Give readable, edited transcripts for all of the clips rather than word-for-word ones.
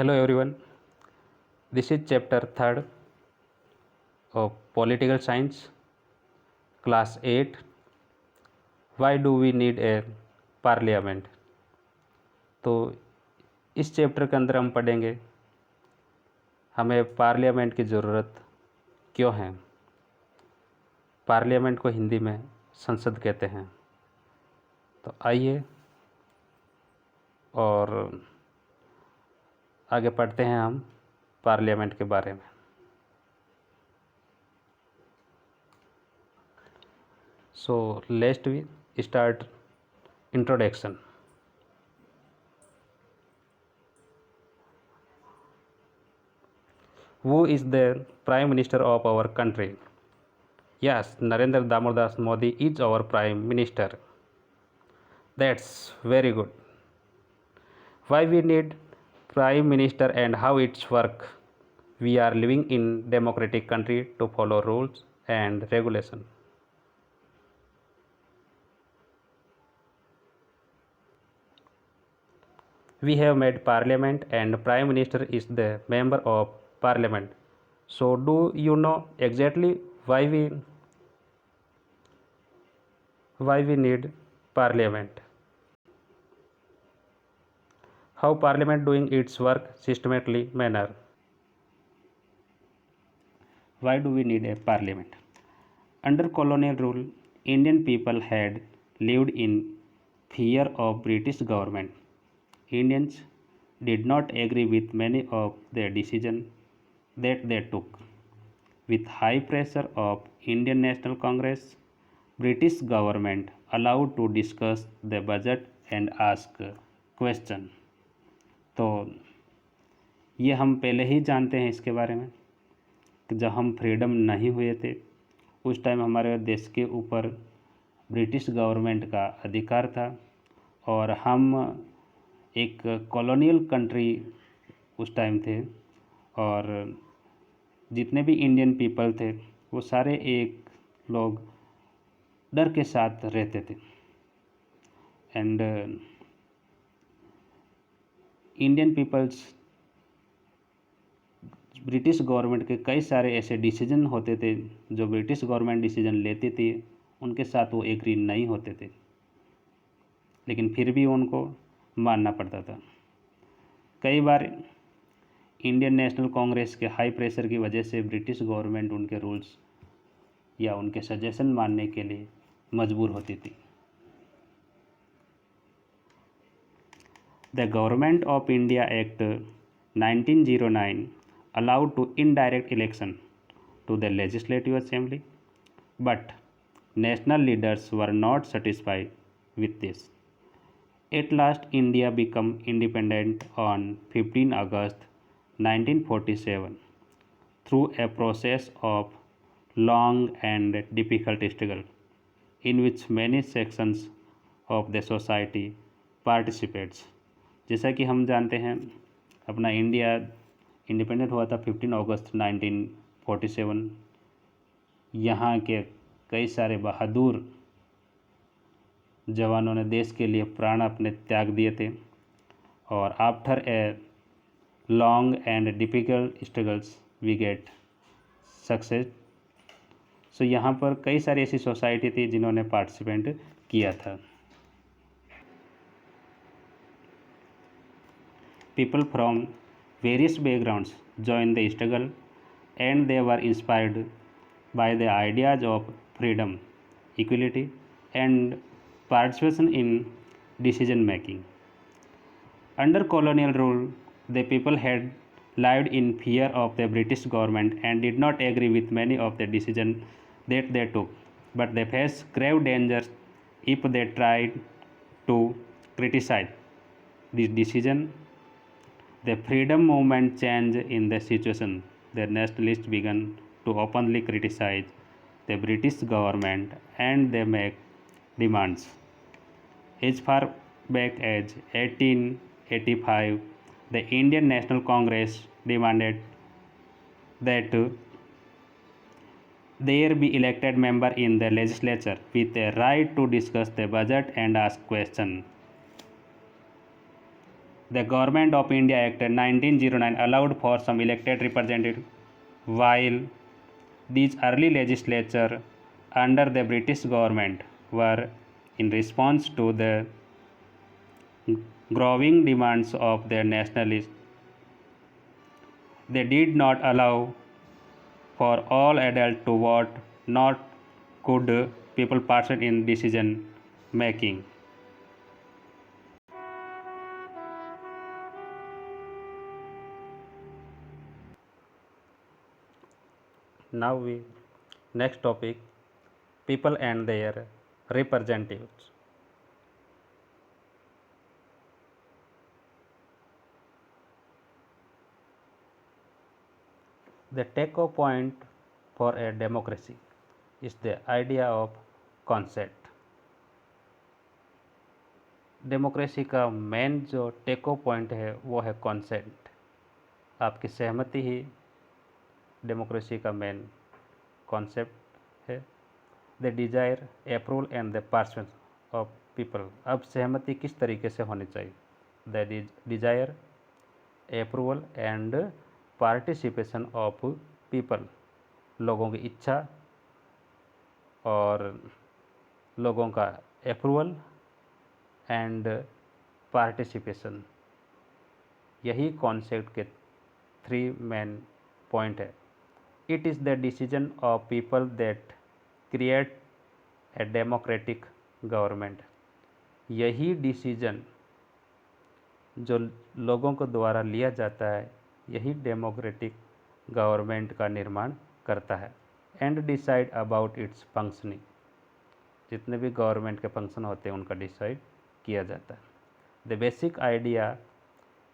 Hello everyone. This is chapter 3rd of Political Science, class 8. Why do we need a parliament? तो इस chapter के अंदर हम पढ़ेंगे हमें पार्लियामेंट की ज़रूरत क्यों है। पार्लियामेंट को हिंदी में संसद कहते हैं। तो आइए और आगे पढ़ते हैं हम पार्लियामेंट के बारे में। So let's we start introduction. Who is the Prime Minister of our country? Yes, Narendra Damodar Modi is our Prime Minister. That's very good. Why we need Prime Minister and how it's work? We are living in democratic country to follow rules and regulation. We have made parliament and Prime Minister is the member of parliament. So do you know exactly why we need parliament? How parliament doing its work systematically manner? Why do we need a parliament? Under colonial rule, Indian people had lived in fear of British government. Indians did not agree with many of their decisions that they took. With high pressure of Indian National Congress, British government allowed to discuss the budget and ask question. तो ये हम पहले ही जानते हैं इसके बारे में कि जब हम फ्रीडम नहीं हुए थे उस टाइम हमारे देश के ऊपर ब्रिटिश गवर्नमेंट का अधिकार था और हम एक कॉलोनियल कंट्री उस टाइम थे और जितने भी इंडियन पीपल थे वो सारे एक लोग डर के साथ रहते थे and Indian peoples British government के कई सारे ऐसे डिसीजन होते थे जो ब्रिटिश गवर्नमेंट डिसीजन लेती थी उनके साथ वो एग्री नहीं होते थे, लेकिन फिर भी उनको मानना पड़ता था। कई बार इंडियन नेशनल कांग्रेस के हाई प्रेशर की वजह से ब्रिटिश गवर्नमेंट उनके रूल्स या उनके सजेशन मानने के लिए मजबूर होती थी। The government of India act 1909 allowed to indirect election to the legislative assembly, but national leaders were not satisfied with this. At last, India became independent on 15 August 1947 through a process of long and difficult struggle in which many sections of the society participates. जैसा कि हम जानते हैं अपना India independent हुआ था 15 अगस्त 1947। यहाँ के कई सारे बहादुर जवानों ने देश के लिए प्राण अपने त्याग दिए थे और after a long and difficult struggles we get success. So यहाँ पर कई सारी ऐसी सोसाइटी थी जिन्होंने पार्टिसिपेट किया था। People from various backgrounds joined the struggle and they were inspired by the ideas of freedom, equality and participation in decision making. Under colonial rule, the people had lived in fear of the British government and did not agree with many of the decisions that they took, but they faced grave dangers if they tried to criticize this decision. The freedom movement changed in the situation. The nationalists began to openly criticize the British government and they make demands. As far back as 1885, the Indian National Congress demanded that there be elected member in the legislature with a right to discuss the budget and ask questions. The Government of India Act 1909 allowed for some elected representatives, while these early legislature under the British government were in response to the growing demands of their nationalists. They did not allow for all adults to vote, nor could people participate in decision making. Now we next topic, people and their representatives. The take-off point for a democracy is the idea of consent. Democracy का main जो टेको point है वो है consent. आपकी सहमति ही democracy का main concept है। The desire, approval and the participation of people. अब सहमति किस तरीके से होनी चाहिए? The desire, approval and participation of people. लोगों की इच्छा और लोगों का अप्रूवल एंड पार्टिसिपेशन, यही कॉन्सेप्ट के 3 मेन पॉइंट है। It is the decision of people that create a democratic government. यही डिसीजन जो लोगों को द्वारा लिया जाता है, यही डेमोक्रेटिक गवर्नमेंट का निर्माण करता है। And decide about it's functioning. जितने भी गवर्नमेंट के फंक्शन होते हैं उनका डिसाइड किया जाता है। The basic idea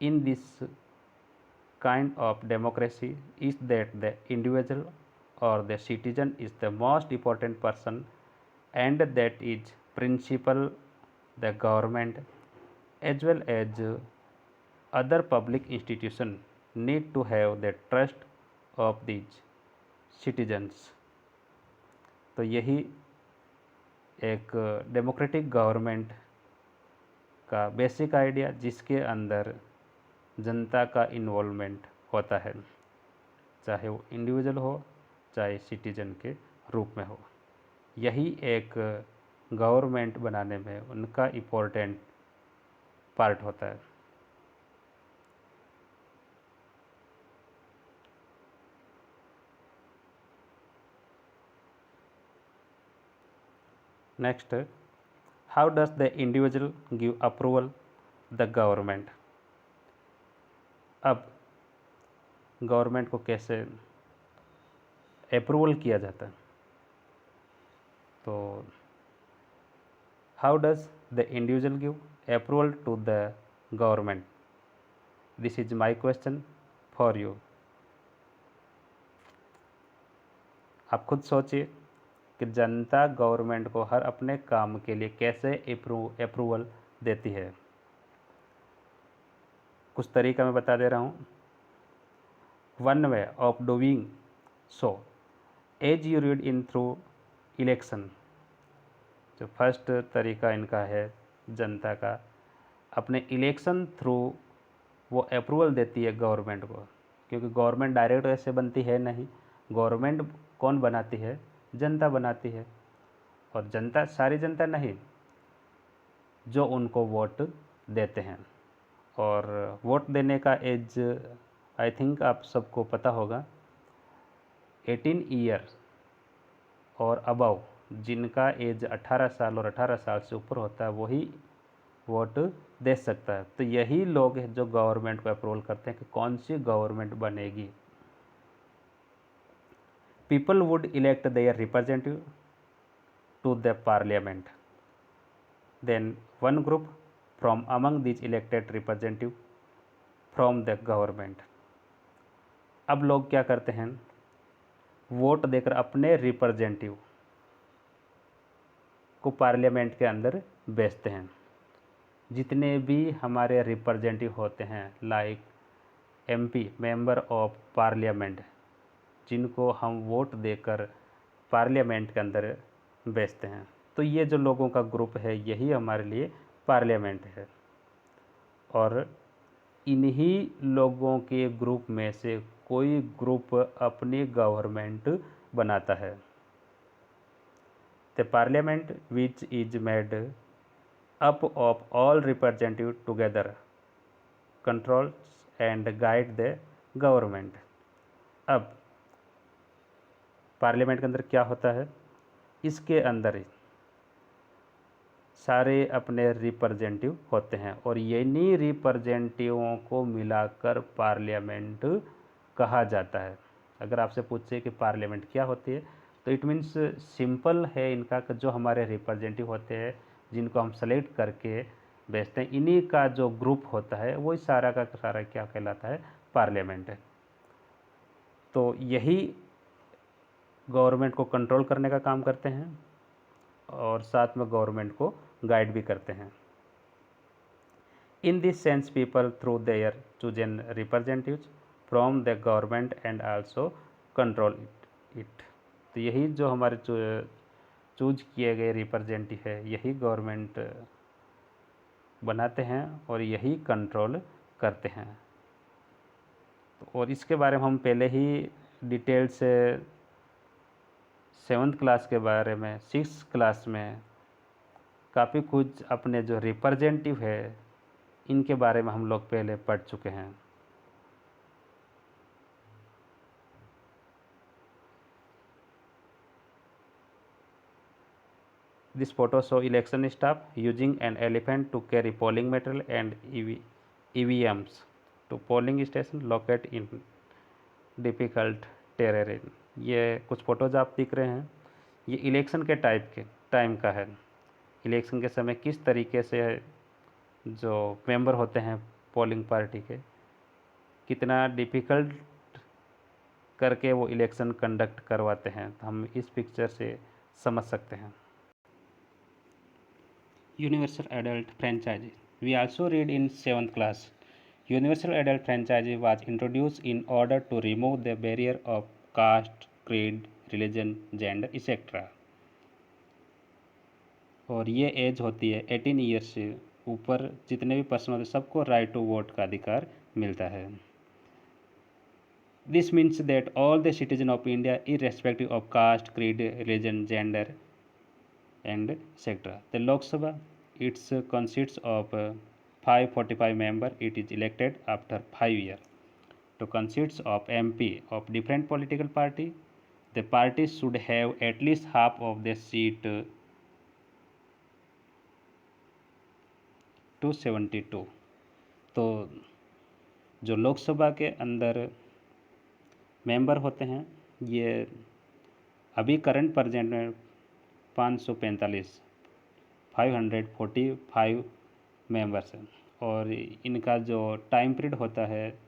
in this kind of democracy is that the individual or the citizen is the most important person, and that is principle the government as well as other public institution need to have the trust of these citizens। तो यही एक democratic government का basic idea, जिसके अंदर जनता का involvement होता है, चाहे वो इंडिविजुअल हो चाहे सिटीजन के रूप में हो। यही एक गवर्नमेंट बनाने में उनका इम्पोर्टेंट पार्ट होता है। Next, how does the individual give approval the government. अब गवर्नमेंट को कैसे अप्रूवल किया जाता है? तो how does the individual give approval to the government? This is my question for you. आप खुद सोचिए कि जनता गवर्नमेंट को हर अपने काम के लिए कैसे अप्रूवल देती है। कुछ तरीका मैं बता दे रहा हूँ। One way of doing so as you read in through election. जो फर्स्ट तरीका इनका है जनता का, अपने इलेक्शन थ्रू वो अप्रूवल देती है गवर्नमेंट को, क्योंकि गवर्नमेंट डायरेक्ट ऐसे बनती है नहीं। गवर्नमेंट कौन बनाती है? जनता बनाती है। और जनता, सारी जनता नहीं, जो उनको वोट देते हैं। और वोट देने का एज आई थिंक आप सबको पता होगा, 18 ईयर और अबव, जिनका एज 18 साल और 18 साल से ऊपर होता है वही वोट दे सकता है। तो यही लोग हैं जो गवर्नमेंट को अप्रूवल करते हैं कि कौन सी गवर्नमेंट बनेगी। People would elect their representative to the parliament, then one group from among these elected representative from the government। अब लोग क्या करते हैं? वोट देकर अपने रिप्रेजेंटेटिव को पार्लियामेंट के अंदर भेजते हैं। जितने भी हमारे रिप्रेजेंटेटिव होते हैं, like MP, member of parliament, जिनको हम वोट देकर पार्लियामेंट के अंदर भेजते हैं, तो ये जो लोगों का ग्रुप है, यही हमारे लिए पार्लियामेंट है। और इन्हीं लोगों के ग्रुप में से कोई ग्रुप अपनी गवर्नमेंट बनाता है। The parliament which is made up of all representative together controls and guide the government. अब पार्लियामेंट के अंदर क्या होता है, इसके अंदर सारे अपने रिप्रेजेंटेटिव होते हैं और इन्हीं रिप्रेजेंटेटिवों को मिलाकर पार्लियामेंट कहा जाता है। अगर आपसे पूछे कि पार्लियामेंट क्या होती है, तो इट मीन्स सिंपल है इनका कि जो हमारे रिप्रेजेंटेटिव होते हैं जिनको हम सेलेक्ट करके भेजते हैं, इन्हीं का जो ग्रुप होता है वही सारा का सारा क्या कहलाता है, पार्लियामेंट है। तो यही गवर्नमेंट को कंट्रोल करने का काम करते हैं और साथ में गवर्नमेंट को गाइड भी करते हैं। In this sense people through their chosen representatives from the government and also control it. तो यही जो हमारे चूज किए गए रिप्रेजेंटेटिव है यही गवर्नमेंट बनाते हैं और यही कंट्रोल करते हैं। और इसके बारे में हम पहले ही डिटेल से 7th क्लास के बारे में 6th क्लास में काफ़ी कुछ अपने जो रिप्रेजेंटेटिव है इनके बारे में हम लोग पहले पढ़ चुके हैं। This photo show election staff using an elephant to carry polling material and EVMs to polling station located in difficult terrain। ये कुछ फोटोज आप देख रहे हैं, ये इलेक्शन के टाइम का है। इलेक्शन के समय किस तरीके से जो मेंबर होते हैं पोलिंग पार्टी के कितना डिफ़िकल्ट करके वो इलेक्शन कंडक्ट करवाते हैं, तो हम इस पिक्चर से समझ सकते हैं। Universal adult franchise. We also read in 7th class. Universal adult franchise was introduced in order to remove the barrier of caste, creed, religion, gender, etc. और ये एज होती है 18 ईयर्स से ऊपर जितने भी पर्सन होते हैं सबको राइट टू वोट का अधिकार मिलता है। This means that all the citizens of India, irrespective of caste, creed, religion, gender, and etc. The Lok Sabha, it consists of 545 members. It is elected after 5 years. To consists of MP of different political party. The parties should have at least half of the seat 272। तो जो लोकसभा के अंदर member होते हैं ये अभी current present में 545 members हैं और इनका जो टाइम पीरियड होता है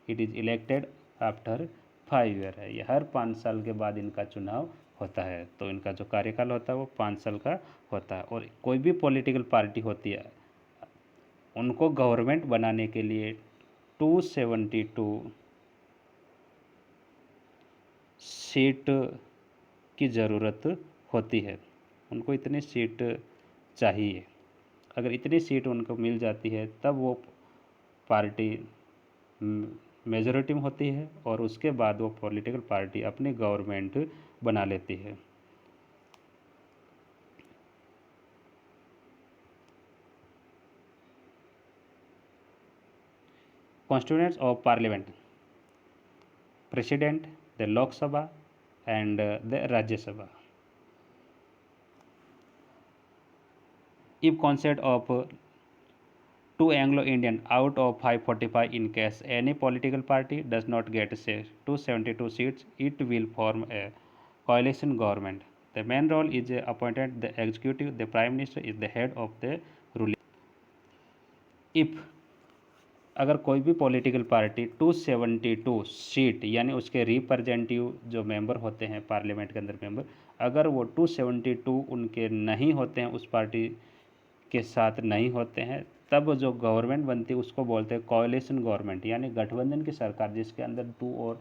it is elected after 5 year है। ये हर 5 साल के बाद इनका चुनाव होता है। तो इनका जो कार्यकाल होता है वो 5 साल का होता है। और कोई भी पॉलिटिकल पार्टी होती है उनको गवर्नमेंट बनाने के लिए 272 सीट की ज़रूरत होती है। उनको इतनी सीट चाहिए। अगर इतनी सीट उनको मिल जाती है तब वो पार्टी मेजॉरिटी में होती है और उसके बाद वो पॉलिटिकल पार्टी अपनी गवर्नमेंट बना लेती है। Constituents of Parliament, President, the Lok Sabha and the Rajya Sabha. If concept of 2 Anglo-Indian out of 545 in case any political party does not get say 272 seats, it will form a coalition government. The main role is appointed the executive. The Prime Minister is the head of the ruling. If अगर कोई भी political party 272 seat यानी उसके representative जो member होते हैं parliament के अंदर मेंबर, अगर वो 272 उनके नहीं होते हैं, उस पार्टी के साथ नहीं होते हैं, तब जो गवर्नमेंट बनती है उसको बोलते हैं कोएलिशन गवर्नमेंट यानी गठबंधन की सरकार, जिसके अंदर टू और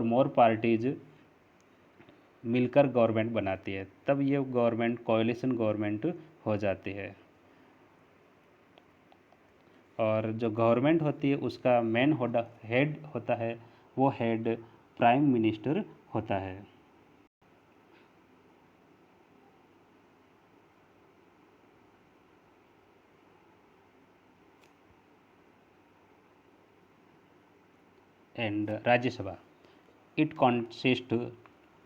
मोर पार्टीज मिलकर गवर्नमेंट बनाती है, तब ये गवर्नमेंट कोएलिशन गवर्नमेंट हो जाती है। और जो गवर्नमेंट होती है उसका मेन हेड होता है, वो हेड प्राइम मिनिस्टर होता है। And Rajya Sabha, it consist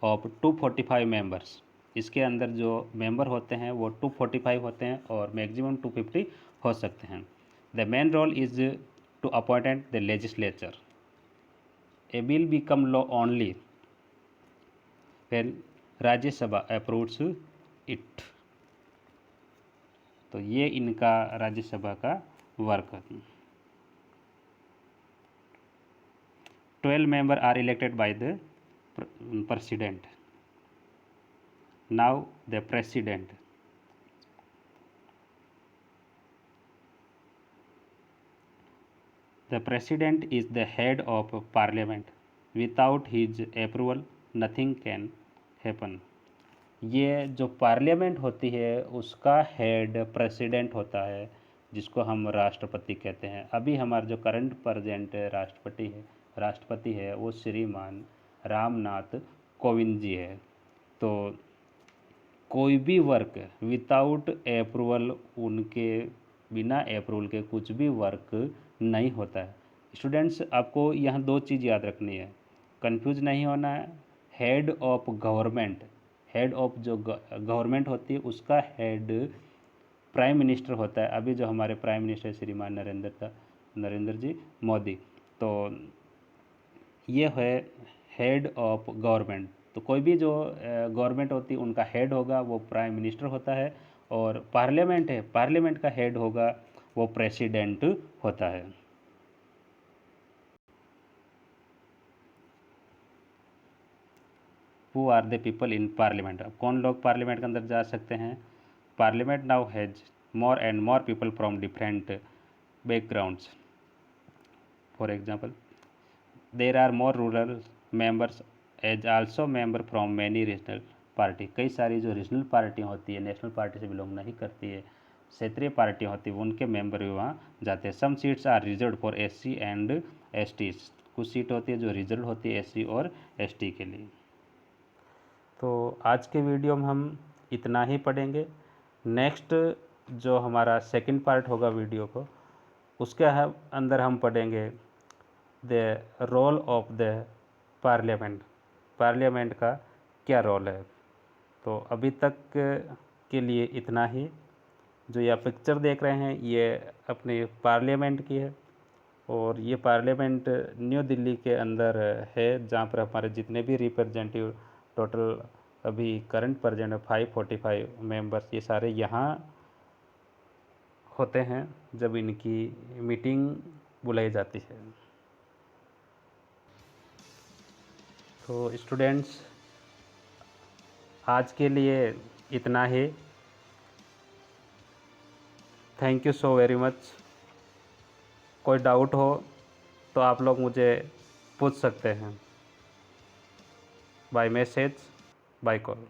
of 245 members. इसके अंदर जो मेंबर होते हैं वो 245 होते हैं और मैक्सिमम 250 हो सकते हैं। The main role is to appoint the legislature. A bill become law only when Rajya Sabha approves it. तो ये इनका राज्यसभा का वर्क है। 12 member are elected by the president. Now the president. The president is the head of parliament. Without his approval nothing can happen. ये जो parliament होती है उसका हेड प्रेसिडेंट होता है, जिसको हम राष्ट्रपति कहते हैं। अभी हमारा जो करंट प्रेजेंट राष्ट्रपति है वो श्रीमान रामनाथ कोविंद जी है। तो कोई भी वर्क विदाउट अप्रूवल, उनके बिना अप्रूवल के कुछ भी वर्क नहीं होता है। स्टूडेंट्स, आपको यहाँ दो चीज़ याद रखनी है, कंफ्यूज नहीं होना है। Head of government, head of जो गवर्नमेंट होती है उसका हेड प्राइम मिनिस्टर होता है। अभी जो हमारे प्राइम मिनिस्टर श्रीमान नरेंद्र जी मोदी, तो ये है हेड ऑफ गवर्नमेंट। तो कोई भी जो गवर्नमेंट होती है उनका हेड होगा वो प्राइम मिनिस्टर होता है, और पार्लियामेंट है, पार्लियामेंट का हेड होगा वो प्रेसिडेंट होता है। Who are the people in parliament? अब कौन लोग पार्लियामेंट के अंदर जा सकते हैं? Parliament now has more and more people from different backgrounds. For example, there are more rural members as also member from many regional party. कई सारी जो रीजनल पार्टियाँ होती है, नेशनल पार्टी से बिलोंग नहीं करती है, क्षेत्रीय पार्टियाँ होती है, उनके मेंबर भी वहाँ जाते हैं। Some seats are reserve for SC and ST. कुछ सीट होती है जो रिजर्व होती है एससी और एसटी के लिए। तो आज के वीडियो में हम इतना ही पढ़ेंगे। नेक्स्ट जो हमारा सेकंड पार्ट होगा वीडियो को, उसके अंदर हम पढ़ेंगे the role of the parliament. Parliament का क्या रोल है। तो अभी तक के लिए इतना ही। जो ये पिक्चर देख रहे हैं ये अपने पार्लियामेंट की है, और ये पार्लियामेंट न्यू दिल्ली के अंदर है, जहाँ पर हमारे जितने भी रिप्रेजेंटेटिव टोटल अभी करंट प्रेजेंट 545 मेंबर्स, ये सारे यहाँ होते हैं जब इनकी मीटिंग बुलाई जाती है। तो स्टूडेंट्स, आज के लिए इतना ही। Thank you so very much. कोई डाउट हो तो आप लोग मुझे पूछ सकते हैं बाय मैसेज, बाय कॉल।